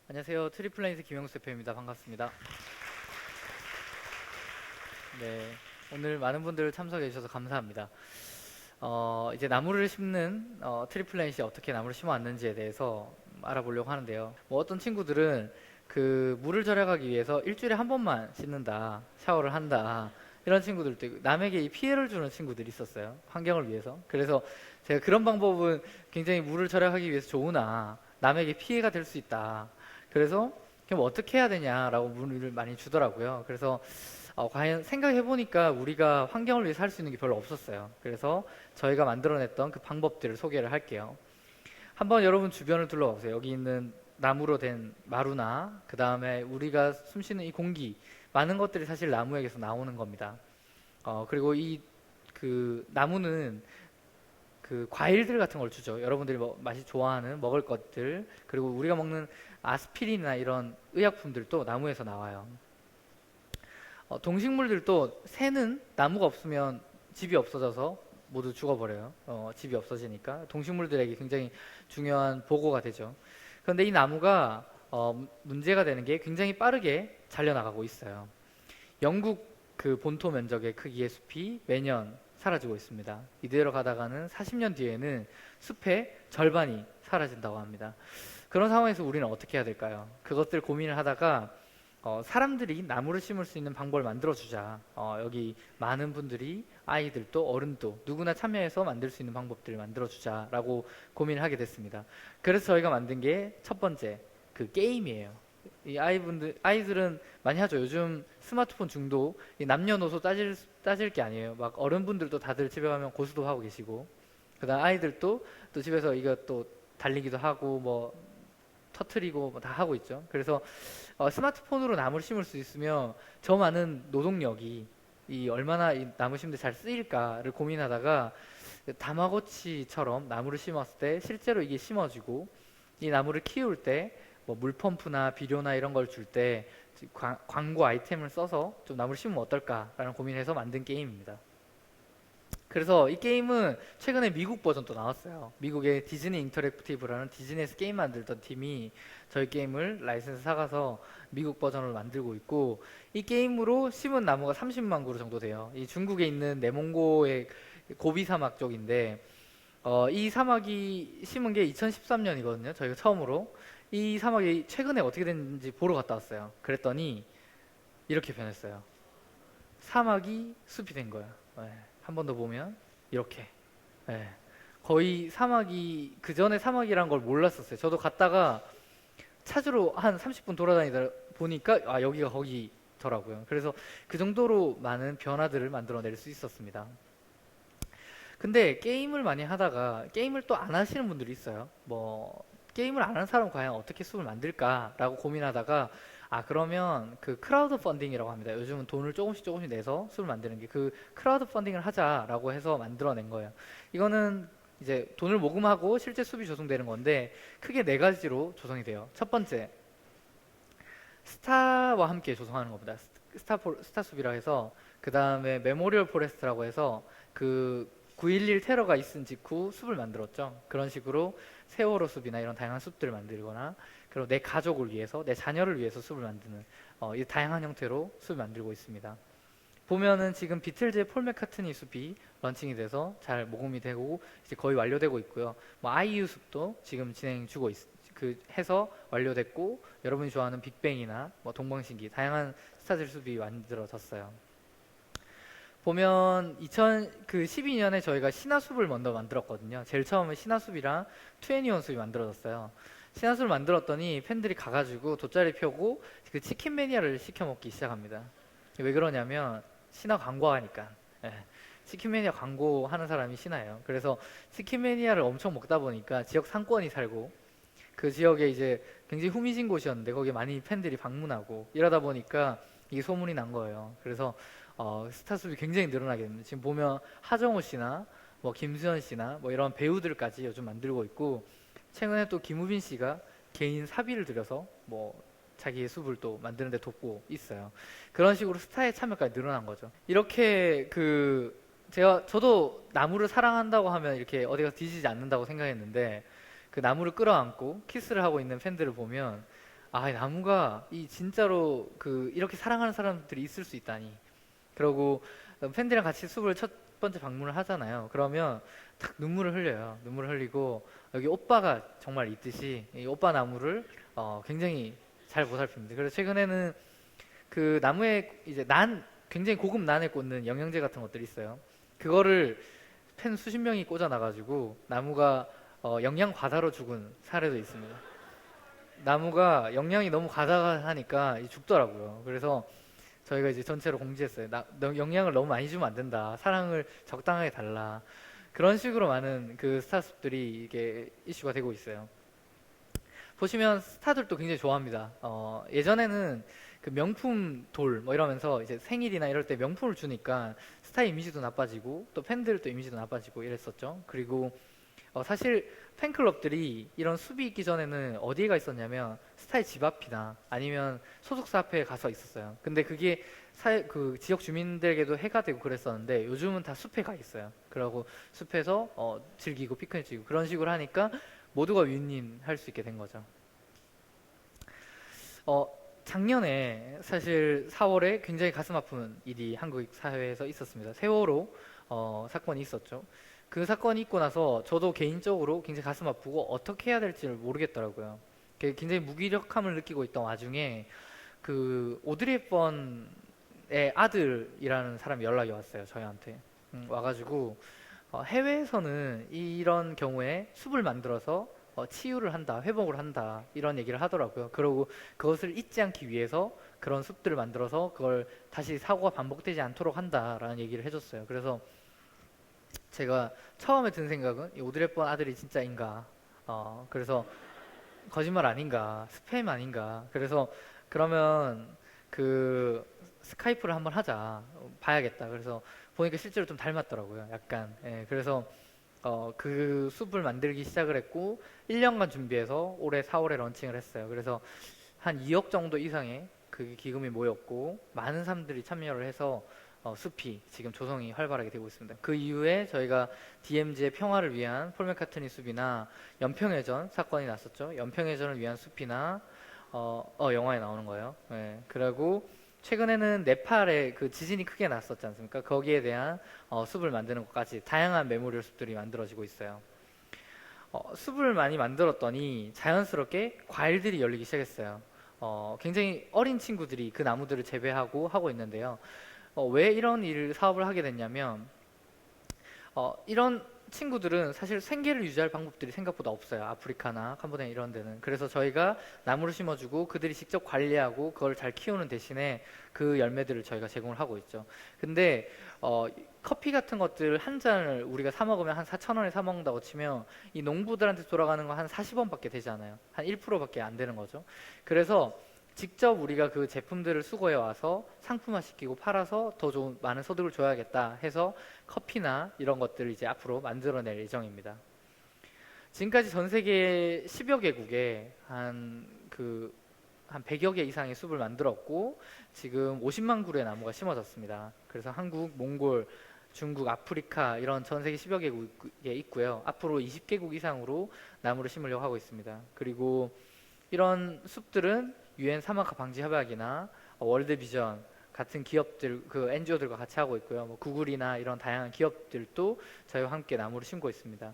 안녕하세요. 트리플라이트 김영수 대표입니다. 반갑습니다. 네, 오늘 많은 분들 참석해 주셔서 감사합니다. 이제 나무를 심는 트리플라이트이 어떻게 나무를 심어왔는지에 대해서 알아보려고 하는데요. 뭐 어떤 친구들은 그 물을 절약하기 위해서 일주일에 한 번만 씻는다, 샤워를 한다, 이런 친구들도 있고, 남에게 이 피해를 주는 친구들이 있었어요. 환경을 위해서. 그래서 제가 그런 방법은 굉장히 물을 절약하기 위해서 좋으나 남에게 피해가 될 수 있다. 그래서 그럼 어떻게 해야 되냐라고 문의를 많이 주더라고요. 그래서 과연 생각해 보니까 우리가 환경을 위해서 할 수 있는 게 별로 없었어요. 그래서 저희가 만들어냈던 그 방법들을 소개를 할게요. 한번 여러분 주변을 둘러보세요. 여기 있는 나무로 된 마루나 그 다음에 우리가 숨쉬는 이 공기, 많은 것들이 사실 나무에게서 나오는 겁니다. 그리고 이 그 나무는 그 과일들 같은 걸 주죠. 여러분들이 맛이 좋아하는 먹을 것들, 그리고 우리가 먹는 아스피린이나 이런 의약품들도 나무에서 나와요. 동식물들도 새는 나무가 없으면 집이 없어져서 모두 죽어버려요. 집이 없어지니까 동식물들에게 굉장히 중요한 보고가 되죠. 그런데 이 나무가 문제가 되는 게 굉장히 빠르게 잘려나가고 있어요. 영국 그 본토 면적의 크기의 숲이 매년 사라지고 있습니다. 이대로 가다가는 40년 뒤에는 숲의 절반이 사라진다고 합니다. 그런 상황에서 우리는 어떻게 해야 될까요? 그것들 고민을 하다가 사람들이 나무를 심을 수 있는 방법을 만들어주자. 여기 많은 분들이 아이들도 어른도 누구나 참여해서 만들 수 있는 방법들을 만들어주자라고 고민을 하게 됐습니다. 그래서 저희가 만든 게 첫 번째 그 게임이에요. 이 아이들은 많이 하죠. 요즘 스마트폰 중독, 이 남녀노소 따질 게 아니에요. 막 어른분들도 다들 집에 가면 고수도 하고 계시고, 그다음 아이들도 또 집에서 이거 또 달리기도 하고 뭐 터트리고 뭐 다 하고 있죠. 그래서 스마트폰으로 나무를 심을 수 있으면 저 많은 노동력이 이 얼마나 이 나무 심는데 잘 쓰일까를 고민하다가 다마고치처럼 나무를 심었을 때 실제로 이게 심어지고 이 나무를 키울 때 뭐 물펌프나 비료나 이런 걸 줄 때 광고 아이템을 써서 좀 나무를 심으면 어떨까라는 고민을 해서 만든 게임입니다. 그래서 이 게임은 최근에 미국 버전도 나왔어요. 미국의 디즈니 인터랙티브라는 디즈니에서 게임 만들던 팀이 저희 게임을 라이센스 사가서 미국 버전을 만들고 있고, 이 게임으로 심은 나무가 30만 그루 정도 돼요. 이 중국에 있는 내몽고의 고비 사막 쪽인데 이 사막이 심은 게 2013년이거든요. 저희가 처음으로 이 사막이 최근에 어떻게 됐는지 보러 갔다 왔어요. 그랬더니 이렇게 변했어요. 사막이 숲이 된 거예요. 네. 한 번 더 보면 이렇게. 네. 거의 사막이 그 전에 사막이란 걸 몰랐었어요. 저도 갔다가 찾으러 한 30분 돌아다니다 보니까 여기가 거기더라고요. 그래서 그 정도로 많은 변화들을 만들어낼 수 있었습니다. 근데 게임을 많이 하다가 게임을 또 안 하시는 분들이 있어요. 뭐 게임을 안 하는 사람은 과연 어떻게 숲을 만들까라고 고민하다가 그러면 그 크라우드 펀딩이라고 합니다. 요즘은 돈을 조금씩 내서 숲을 만드는 게 그 크라우드 펀딩을 하자라고 해서 만들어낸 거예요. 이거는 이제 돈을 모금하고 실제 숲이 조성되는 건데 크게 네 가지로 조성이 돼요. 첫 번째, 스타와 함께 조성하는 겁니다. 스타 숲이라 해서, 그 다음에 메모리얼 포레스트라고 해서 그 9.11 테러가 있은 직후 숲을 만들었죠. 그런 식으로 세월호 숲이나 이런 다양한 숲들을 만들거나, 그리고 내 가족을 위해서, 내 자녀를 위해서 숲을 만드는 이 다양한 형태로 숲을 만들고 있습니다. 보면은 지금 비틀즈의 폴 맥카트니 숲이 런칭이 돼서 잘 모금이 되고 이제 거의 완료되고 있고요. 뭐 아이유 숲도 지금 해서 완료됐고, 여러분이 좋아하는 빅뱅이나 뭐 동방신기 다양한 스타들 숲이 만들어졌어요. 보면 2012년에 저희가 신화숲을 먼저 만들었거든요. 제일 처음에 신화숲이랑 투애니원 숲이 만들어졌어요. 신화숲을 만들었더니 팬들이 가가지고 돗자리 펴고 그 치킨 매니아를 시켜 먹기 시작합니다. 왜 그러냐면 신화 광고하니까. 예. 치킨 매니아 광고하는 사람이 신화예요. 그래서 치킨 매니아를 엄청 먹다 보니까 지역 상권이 살고, 그 지역에 이제 굉장히 후미진 곳이었는데 거기에 많이 팬들이 방문하고 이러다 보니까 이게 소문이 난 거예요. 그래서 스타수비 굉장히 늘어나게 됩니다. 지금 보면 하정우 씨나 뭐 김수현 씨나 뭐 이런 배우들까지 요즘 만들고 있고, 최근에 또 김우빈 씨가 개인 사비를 들여서 뭐 자기의 숲을 또 만드는 데 돕고 있어요. 그런 식으로 스타의 참여까지 늘어난 거죠. 이렇게 저도 나무를 사랑한다고 하면 이렇게 어디 가서 뒤지지 않는다고 생각했는데, 그 나무를 끌어안고 키스를 하고 있는 팬들을 보면 이 나무가 이 진짜로 그 이렇게 사랑하는 사람들이 있을 수 있다니. 그러고 팬들이랑 같이 숲을 첫 번째 방문을 하잖아요. 그러면 탁 눈물을 흘려요. 눈물을 흘리고 여기 오빠가 정말 있듯이 이 오빠 나무를 굉장히 잘 보살핍니다. 그래서 최근에는 그 나무에 이제 굉장히 고급 난에 꽂는 영양제 같은 것들이 있어요. 그거를 팬 수십 명이 꽂아놔가지고 나무가 영양 과다로 죽은 사례도 있습니다. 나무가 영양이 너무 과다하니까 죽더라고요. 그래서 저희가 이제 전체로 공지했어요. 너 영양을 너무 많이 주면 안 된다. 사랑을 적당하게 달라. 그런 식으로 많은 그 스타쉽들이 이게 이슈가 되고 있어요. 보시면 스타들도 굉장히 좋아합니다. 예전에는 그 명품 돌 뭐 이러면서 이제 생일이나 이럴 때 명품을 주니까 스타 이미지도 나빠지고 또 팬들도 이미지도 나빠지고 이랬었죠. 그리고 사실 팬클럽들이 이런 숲이 있기 전에는 어디에 가 있었냐면 스타의 집 앞이나 아니면 소속사 앞에 가서 있었어요. 근데 그게 그 지역 주민들에게도 해가 되고 그랬었는데 요즘은 다 숲에 가 있어요. 그러고 숲에서 즐기고 피크닉 즐기고 그런 식으로 하니까 모두가 윈윈 할 수 있게 된 거죠. 어, 작년에 사실 4월에 굉장히 가슴 아픈 일이 한국 사회에서 있었습니다. 세월호 사건이 있었죠. 그 사건이 있고 나서 저도 개인적으로 굉장히 가슴 아프고 어떻게 해야 될지를 모르겠더라고요. 굉장히 무기력함을 느끼고 있던 와중에 그 오드리 헵번의 아들이라는 사람이 연락이 왔어요. 저희한테 와가지고 해외에서는 이런 경우에 숲을 만들어서 치유를 한다, 회복을 한다 이런 얘기를 하더라고요. 그리고 그것을 잊지 않기 위해서 그런 숲들을 만들어서 그걸 다시 사고가 반복되지 않도록 한다라는 얘기를 해줬어요. 그래서 제가 처음에 든 생각은 이 오드리 헵번 아들이 진짜인가? 그래서 거짓말 아닌가? 스팸 아닌가? 그래서 그러면 그 스카이프를 한번 하자. 봐야겠다. 그래서 보니까 실제로 좀 닮았더라고요. 약간. 예, 그래서 그 숲을 만들기 시작을 했고 1년간 준비해서 올해 4월에 런칭을 했어요. 그래서 한 2억 정도 이상의 그 기금이 모였고 많은 사람들이 참여를 해서 숲이 지금 조성이 활발하게 되고 있습니다. 그 이후에 저희가 DMZ의 평화를 위한 폴 맥카트니 숲이나 연평해전 사건이 났었죠. 연평해전을 위한 숲이나 영화에 나오는 거예요. 네. 그리고 최근에는 네팔에 그 지진이 크게 났었지 않습니까? 거기에 대한 숲을 만드는 것까지 다양한 메모리얼 숲들이 만들어지고 있어요. 숲을 많이 만들었더니 자연스럽게 과일들이 열리기 시작했어요. 굉장히 어린 친구들이 그 나무들을 재배하고 하고 있는데요. 왜 이런 사업을 하게 됐냐면 이런 친구들은 사실 생계를 유지할 방법들이 생각보다 없어요. 아프리카나 캄보디아 이런 데는. 그래서 저희가 나무를 심어주고 그들이 직접 관리하고 그걸 잘 키우는 대신에 그 열매들을 저희가 제공을 하고 있죠. 근데 커피 같은 것들 한 잔을 우리가 사 먹으면 한 4,000원에 사 먹는다고 치면 이 농부들한테 돌아가는 거 한 40원밖에 되지 않아요. 한 1%밖에 안 되는 거죠. 그래서 직접 우리가 그 제품들을 수거해 와서 상품화 시키고 팔아서 더 좋은 많은 소득을 줘야겠다 해서 커피나 이런 것들을 이제 앞으로 만들어낼 예정입니다. 지금까지 전 세계 10여 개국에 한 100여 개 이상의 숲을 만들었고 지금 50만 그루의 나무가 심어졌습니다. 그래서 한국, 몽골, 중국, 아프리카 이런 전 세계 10여 개국에 있고요. 앞으로 20개국 이상으로 나무를 심으려고 하고 있습니다. 그리고 이런 숲들은 유엔 사막화 방지 협약이나 월드비전 같은 기업들 그 NGO들과 같이 하고 있고요. 뭐 구글이나 이런 다양한 기업들도 저희와 함께 나무를 심고 있습니다.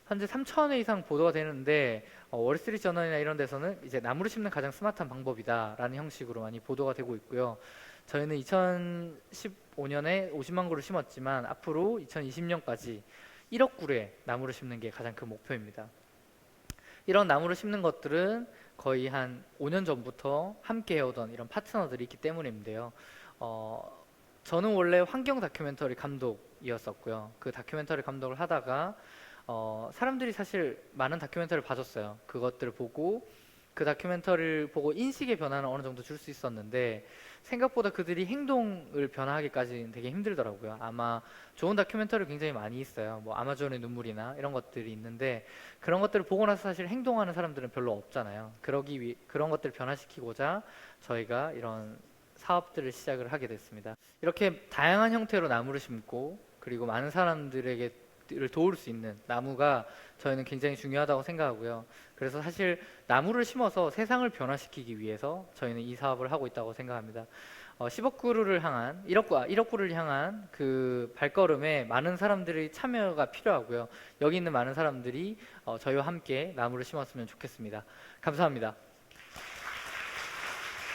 현재 3,000회 이상 보도가 되는데 월스트리트 저널이나 이런 데서는 이제 나무를 심는 가장 스마트한 방법이다라는 형식으로 많이 보도가 되고 있고요. 저희는 2015년에 50만 그루를 심었지만 앞으로 2020년까지 1억 그루의 나무를 심는 게 가장 큰 목표입니다. 이런 나무를 심는 것들은 거의 한 5년 전부터 함께 해오던 이런 파트너들이 있기 때문인데요. 저는 원래 환경 다큐멘터리 감독이었었고요. 그 다큐멘터리 감독을 하다가 사람들이 사실 많은 다큐멘터리를 봐줬어요. 그것들을 보고 그 다큐멘터리를 보고 인식의 변화는 어느 정도 줄 수 있었는데 생각보다 그들이 행동을 변화하기까지는 되게 힘들더라고요. 아마 좋은 다큐멘터리 굉장히 많이 있어요. 뭐 아마존의 눈물이나 이런 것들이 있는데 그런 것들을 보고 나서 사실 행동하는 사람들은 별로 없잖아요. 그런 것들을 변화시키고자 저희가 이런 사업들을 시작을 하게 됐습니다. 이렇게 다양한 형태로 나무를 심고 그리고 많은 사람들에게 가족들을 도울 수 있는 나무가 저희는 굉장히 중요하다고 생각하고요. 그래서 사실 나무를 심어서 세상을 변화시키기 위해서 저희는 이 사업을 하고 있다고 생각합니다. 10억 그루를 향한 1억 그루를 향한 그 발걸음에 많은 사람들의 참여가 필요하고요. 여기 있는 많은 사람들이 저희와 함께 나무를 심었으면 좋겠습니다. 감사합니다.